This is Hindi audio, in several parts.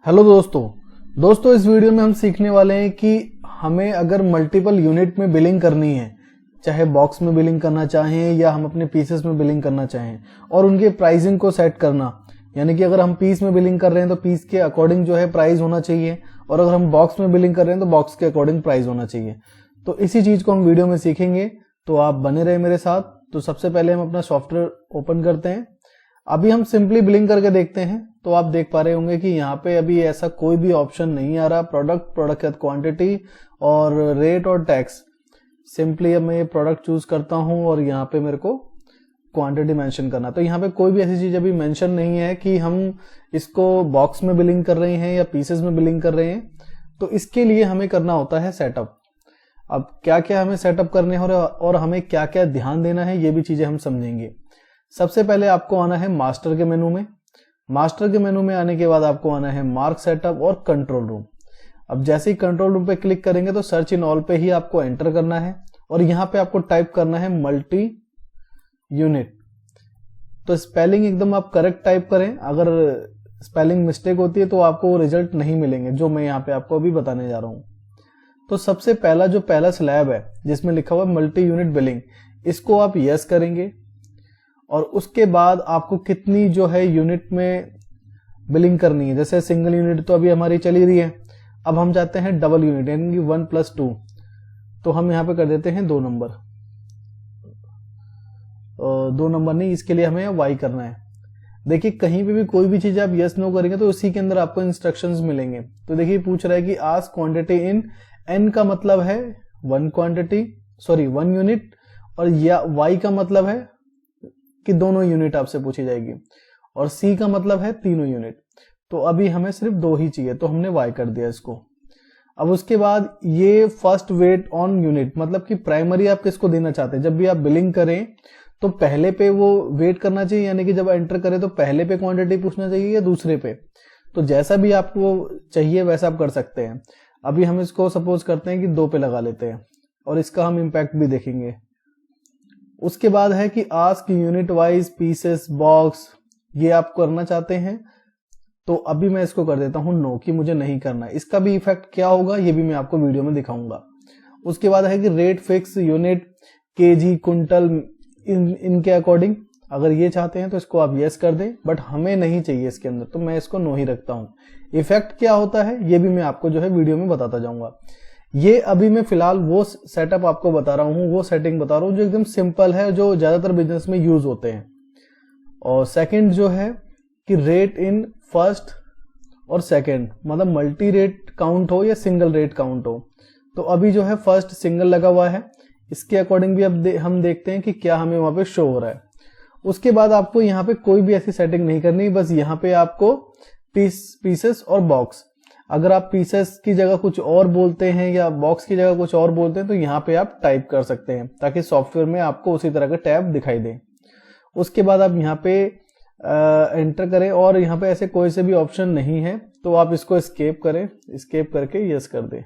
हेलो दोस्तों इस वीडियो में हम सीखने वाले हैं कि हमें अगर मल्टीपल यूनिट में बिलिंग करनी है, चाहे बॉक्स में बिलिंग करना चाहें या हम अपने पीसेस में बिलिंग करना चाहें, और उनके प्राइसिंग को सेट करना, यानी कि अगर हम पीस में बिलिंग कर रहे हैं तो पीस के अकॉर्डिंग जो है प्राइस होना चाहिए, और अगर हम बॉक्स में बिलिंग कर रहे हैं तो बॉक्स के अकॉर्डिंग प्राइस होना चाहिए। तो इसी चीज को हम वीडियो में सीखेंगे, तो आप बने रहे मेरे साथ। तो सबसे पहले हम अपना सॉफ्टवेयर ओपन करते हैं। अभी हम सिंपली बिलिंग करके देखते हैं, तो आप देख पा रहे होंगे कि यहाँ पे अभी ऐसा कोई भी ऑप्शन नहीं आ रहा। प्रोडक्ट के क्वांटिटी और रेट और टैक्स। सिंपली अब मैं ये प्रोडक्ट चूज करता हूँ और यहाँ पे मेरे को क्वांटिटी मेंशन करना। तो यहाँ पे कोई भी ऐसी चीज अभी मेंशन नहीं है कि हम इसको बॉक्स में बिलिंग कर रहे हैं या पीसेस में बिलिंग कर रहे हैं। तो इसके लिए हमें करना होता है सेटअप। अब क्या क्या हमें सेटअप करने हैं और हमें क्या क्या ध्यान देना है, ये भी चीजें हम समझेंगे। सबसे पहले आपको आना है मास्टर के मेनू में। मास्टर के मेनू में आने के बाद आपको आना है मार्क सेटअप और कंट्रोल रूम। अब जैसे ही कंट्रोल रूम पे क्लिक करेंगे तो सर्च इन ऑल पे ही आपको एंटर करना है और यहाँ पे आपको टाइप करना है मल्टी यूनिट। तो स्पेलिंग एकदम आप करेक्ट टाइप करें। अगर स्पेलिंग मिस्टेक होती है तो आपको वो रिजल्ट नहीं मिलेंगे जो मैं यहाँ पे आपको अभी बताने जा रहा हूँ। तो सबसे पहला स्लैब है जिसमें लिखा हुआ है मल्टी यूनिट बिलिंग, इसको आप यस करेंगे। और उसके बाद आपको कितनी जो है यूनिट में बिलिंग करनी है, जैसे सिंगल यूनिट तो अभी हमारी चली रही है। अब हम जाते हैं डबल यूनिट, यानी कि 1+2। तो हम यहाँ पे कर देते हैं 2 नंबर। 2 नंबर नहीं, इसके लिए हमें वाई करना है। देखिए कहीं पे भी कोई भी चीज आप यस नो करेंगे तो उसी के अंदर आपको इंस्ट्रक्शंस मिलेंगे। तो देखिए पूछ रहा है कि आस्क क्वांटिटी इन एन का मतलब है 1 यूनिट, और या वाई का मतलब है कि दोनों यूनिट आपसे पूछी जाएगी, और सी का मतलब है तीनों यूनिट। तो अभी हमें सिर्फ 2 ही चाहिए, तो हमने वाई कर दिया इसको। अब उसके बाद ये फर्स्ट वेट ऑन यूनिट, मतलब कि प्राइमरी आप किसको देना चाहते हैं। जब भी आप बिलिंग करें तो पहले पे वो वेट करना चाहिए, यानी कि जब एंटर करें तो पहले पे क्वांटिटी पूछना चाहिए या दूसरे पे। तो जैसा भी आपको चाहिए वैसा आप कर सकते हैं। अभी हम इसको सपोज करते हैं कि 2 पे लगा लेते हैं, और इसका हम इम्पैक्ट भी देखेंगे। उसके बाद है कि ask unit wise pieces box, ये आप करना चाहते हैं। तो अभी मैं इसको कर देता हूं नो, कि मुझे नहीं करना। इसका भी इफेक्ट क्या होगा ये भी मैं आपको वीडियो में दिखाऊंगा। उसके बाद है कि rate fix unit KG quintal, इनके अकॉर्डिंग अगर ये चाहते हैं तो इसको आप यस कर दें, बट हमें नहीं चाहिए इसके अंदर, तो मैं इसको नो ही रखता हूं। इफेक्ट क्या होता है ये भी मैं आपको जो है वीडियो में बताता जाऊंगा। ये अभी मैं फिलहाल वो सेटअप आपको बता रहा हूँ, वो सेटिंग बता रहा हूँ जो एकदम सिंपल है, जो ज्यादातर बिजनेस में यूज होते हैं। और सेकंड जो है कि रेट इन फर्स्ट और सेकंड, मतलब मल्टी रेट काउंट हो या सिंगल रेट काउंट हो। तो अभी जो है फर्स्ट सिंगल लगा हुआ है, इसके अकॉर्डिंग भी अब हम देखते हैं कि क्या हमें वहां पे शो हो रहा है। उसके बाद आपको यहाँ पे कोई भी ऐसी सेटिंग नहीं करनी, बस यहाँ पे आपको पीसेस और बॉक्स, अगर आप पीसेस की जगह कुछ और बोलते हैं या बॉक्स की जगह कुछ और बोलते हैं तो यहाँ पे आप टाइप कर सकते हैं, ताकि सॉफ्टवेयर में आपको उसी तरह का टैब दिखाई दे। उसके बाद आप यहाँ पे एंटर करें, और यहाँ पे ऐसे कोई से भी ऑप्शन नहीं है तो आप इसको एस्केप करें, एस्केप करके यस कर दें।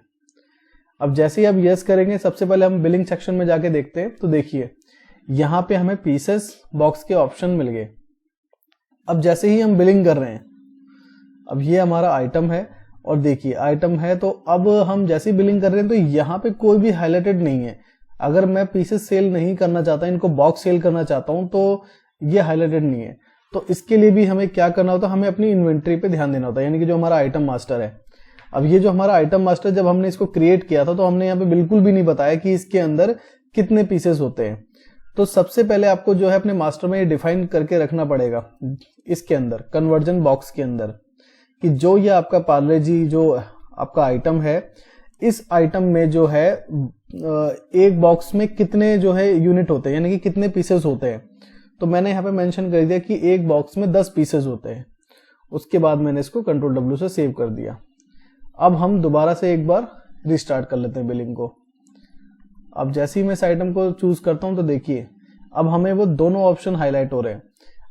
अब जैसे ही आप यस करेंगे, सबसे पहले हम बिलिंग सेक्शन में जाके देखते हैं। तो देखिए यहाँ पे हमें पीसेस बॉक्स के ऑप्शन मिल गए। अब जैसे ही हम बिलिंग कर रहे हैं, अब ये हमारा आइटम है, और देखिए आइटम है, तो अब हम जैसे बिलिंग कर रहे हैं तो यहाँ पे कोई भी हाईलाइटेड नहीं है। अगर मैं पीसेस सेल नहीं करना चाहता, इनको बॉक्स सेल करना चाहता हूं, तो ये हाईलाइटेड नहीं है। तो इसके लिए भी हमें क्या करना होता है, हमें अपनी इन्वेंट्री पे ध्यान देना होता है, यानी कि जो हमारा आइटम मास्टर है। अब ये जो हमारा आइटम मास्टर, जब हमने इसको क्रिएट किया था तो हमने यहाँ पे बिल्कुल भी नहीं बताया कि इसके अंदर कितने पीसेस होते हैं। तो सबसे पहले आपको जो है अपने मास्टर में ये डिफाइन करके रखना पड़ेगा, इसके अंदर कन्वर्जन बॉक्स के अंदर, कि जो ये आपका पार्ले जी जो आपका आइटम है, इस आइटम में जो है एक बॉक्स में कितने जो है यूनिट होते हैं, यानी कि कितने पीसेस होते हैं। तो मैंने यहाँ पे मेंशन कर दिया कि एक बॉक्स में 10 पीसेस होते हैं। उसके बाद मैंने इसको कंट्रोल W से सेव कर दिया। अब हम दोबारा से एक बार रिस्टार्ट कर लेते हैं बिलिंग को। अब जैसे ही मैं इस आइटम को चूज करता हूं तो देखिए अब हमें वो दोनों ऑप्शन हाईलाइट हो रहे हैं।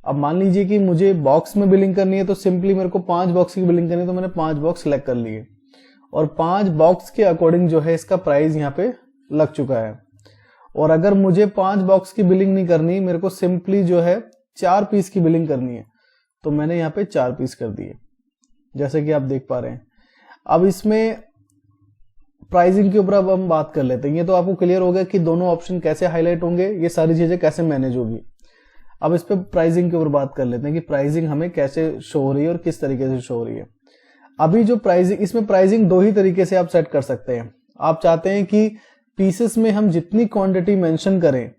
अब मान लीजिए कि मुझे बॉक्स में बिलिंग करनी है, तो सिंपली मेरे को 5 बॉक्स की बिलिंग करनी है, तो मैंने 5 बॉक्स सेलेक्ट कर लिए, और 5 बॉक्स के अकॉर्डिंग जो है इसका प्राइस यहाँ पे लग चुका है। और अगर मुझे 5 बॉक्स की बिलिंग नहीं करनी, मेरे को सिंपली जो है 4 पीस की बिलिंग करनी है, तो मैंने यहाँ पे 4 पीस कर दिए। जैसे कि आप देख पा रहे हैं। अब इसमें प्राइसिंग के ऊपर अब हम बात कर लेते हैं। ये तो आपको क्लियर हो गया कि दोनों ऑप्शन कैसे हाईलाइट होंगे, ये सारी चीजें कैसे मैनेज होगी। अब इस पे प्राइसिंग के ऊपर बात कर लेते हैं कि प्राइसिंग हमें कैसे शो हो रही है और किस तरीके से शो हो रही है। अभी जो प्राइसिंग, इसमें प्राइसिंग दो ही तरीके से आप सेट कर सकते हैं। आप चाहते हैं कि पीसेस में हम जितनी क्वांटिटी मेंशन करें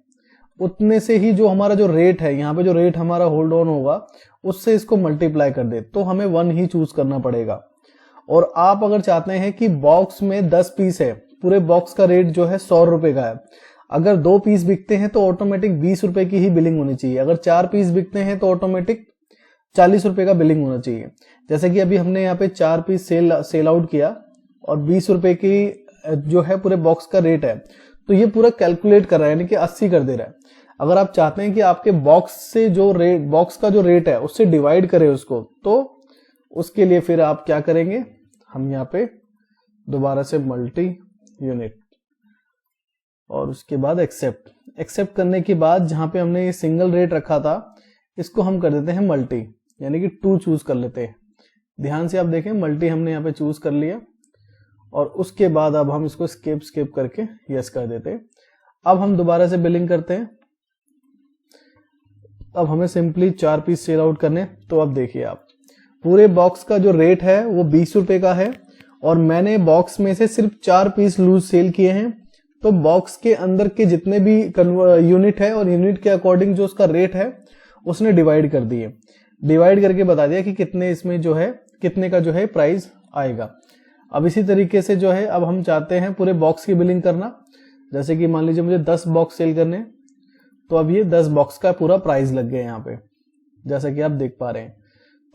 उतने से ही जो हमारा जो रेट है, यहाँ पे जो रेट हमारा होल्ड ऑन होगा उससे इसको मल्टीप्लाई कर दे, तो हमें 1 ही चूज करना पड़ेगा। और आप अगर चाहते हैं कि बॉक्स में 10 पीस है, पूरे बॉक्स का रेट जो है 100 रुपए का है, अगर 2 पीस बिकते हैं तो ऑटोमेटिक 20 रुपए की ही बिलिंग होनी चाहिए, अगर 4 पीस बिकते हैं तो ऑटोमेटिक 40 रुपए का बिलिंग होना चाहिए। जैसे कि अभी हमने यहाँ पे 4 पीस सेल आउट किया और 20 रुपए की जो है पूरे बॉक्स का रेट है, तो ये पूरा कैलकुलेट कर रहा है, यानी कि 80 कर दे रहा है। अगर आप चाहते हैं कि आपके बॉक्स से जो रेट, बॉक्स का जो रेट है उससे डिवाइड करें उसको, तो उसके लिए फिर आप क्या करेंगे, हम यहाँ पे दोबारा से मल्टी यूनिट और उसके बाद एक्सेप्ट करने के बाद जहां पे हमने ये सिंगल रेट रखा था इसको हम कर देते हैं मल्टी, यानी कि 2 चूज कर लेते हैं। ध्यान से आप देखें, मल्टी हमने यहाँ पे चूज कर लिया और उसके बाद अब हम इसको स्किप करके यस कर देते हैं। अब हम दोबारा से बिलिंग करते हैं। अब हमें सिंपली 4 पीस सेल आउट करने, तो अब देखिए आप, पूरे बॉक्स का जो रेट है वो 20 रुपए का है और मैंने बॉक्स में से सिर्फ 4 पीस लूज सेल किए हैं, तो बॉक्स के अंदर के जितने भी यूनिट है और यूनिट के अकॉर्डिंग जो उसका रेट है उसने डिवाइड कर दिए, डिवाइड करके बता दिया कि कितने इसमें जो है, कितने का जो है प्राइस आएगा। अब इसी तरीके से जो है, अब हम चाहते हैं पूरे बॉक्स की बिलिंग करना। जैसे कि मान लीजिए मुझे 10 बॉक्स सेल करने, तो अब ये 10 बॉक्स का पूरा प्राइस लग गया यहाँ पे, जैसा कि आप देख पा रहे हैं।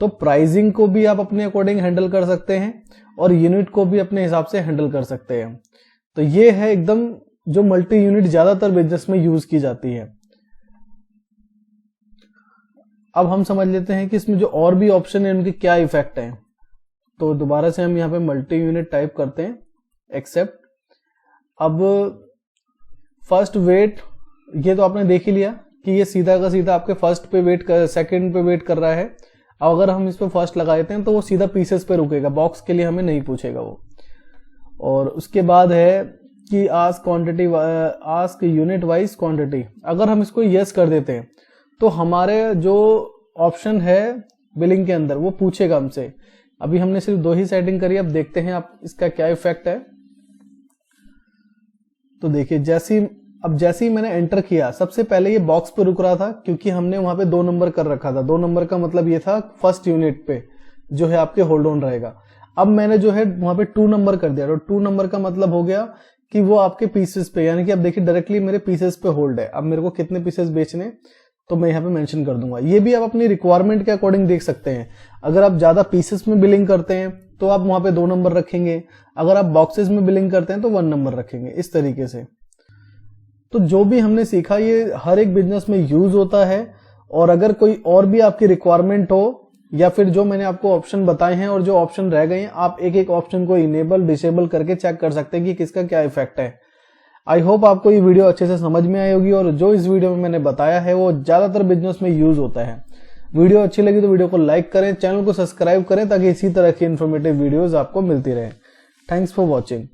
तो प्राइसिंग को भी आप अपने अकॉर्डिंग हैंडल कर सकते हैं और यूनिट को भी अपने हिसाब से हैंडल कर सकते हैं। तो ये है एकदम जो मल्टी यूनिट ज्यादातर बिजनेस में यूज की जाती है। अब हम समझ लेते हैं कि इसमें जो और भी ऑप्शन है उनके क्या इफेक्ट है। तो दोबारा से हम यहाँ पे मल्टी यूनिट टाइप करते हैं, एक्सेप्ट। अब फर्स्ट वेट, ये तो आपने देख ही लिया कि ये सीधा का सीधा आपके फर्स्ट पे वेट कर, सेकंड पे वेट कर रहा है। अब अगर हम इस पे फर्स्ट लगा देते हैं तो वो सीधा पीसेस पे रुकेगा, बॉक्स के लिए हमें नहीं पूछेगा वो। और उसके बाद है कि आस्क यूनिट वाइज क्वांटिटी, अगर हम इसको यस कर देते हैं तो हमारे जो ऑप्शन है बिलिंग के अंदर वो पूछेगा हमसे। अभी हमने सिर्फ 2 ही सेटिंग करी, अब देखते हैं आप इसका क्या इफेक्ट है। तो देखिए, जैसे ही मैंने एंटर किया, सबसे पहले ये बॉक्स पे रुक रहा था क्योंकि हमने वहां पे 2 नंबर कर रखा था। 2 नंबर का मतलब ये था फर्स्ट यूनिट पे जो है आपके होल्ड ऑन रहेगा। अब मैंने जो है वहां पे 2 नंबर कर दिया, तो 2 नंबर का मतलब हो गया कि वो आपके पीसेस पे, यानी कि अब देखिए डायरेक्टली मेरे पीसेस पे होल्ड है। अब मेरे को कितने पीसेस बेचने, तो मैं यहाँ पे मेंशन कर दूंगा। ये भी आप अपनी रिक्वायरमेंट के अकॉर्डिंग देख सकते हैं। अगर आप ज्यादा पीसेस में बिलिंग करते हैं तो आप वहां पे 2 नंबर रखेंगे, अगर आप बॉक्सेस में बिलिंग करते हैं तो 1 नंबर रखेंगे, इस तरीके से। तो जो भी हमने सीखा ये हर एक बिजनेस में यूज होता है। और अगर कोई और भी आपकी रिक्वायरमेंट हो या फिर जो मैंने आपको ऑप्शन बताए हैं और जो ऑप्शन रह गए हैं, आप एक एक ऑप्शन को इनेबल डिसेबल करके चेक कर सकते हैं कि किसका क्या इफेक्ट है। आई होप आपको ये वीडियो अच्छे से समझ में आई होगी और जो इस वीडियो में मैंने बताया है वो ज्यादातर बिजनेस में यूज होता है। वीडियो अच्छी लगी तो वीडियो को लाइक करें, चैनल को सब्सक्राइब करें ताकि इसी तरह की इन्फॉर्मेटिव वीडियोस आपको मिलती रहे। Thanks for watching.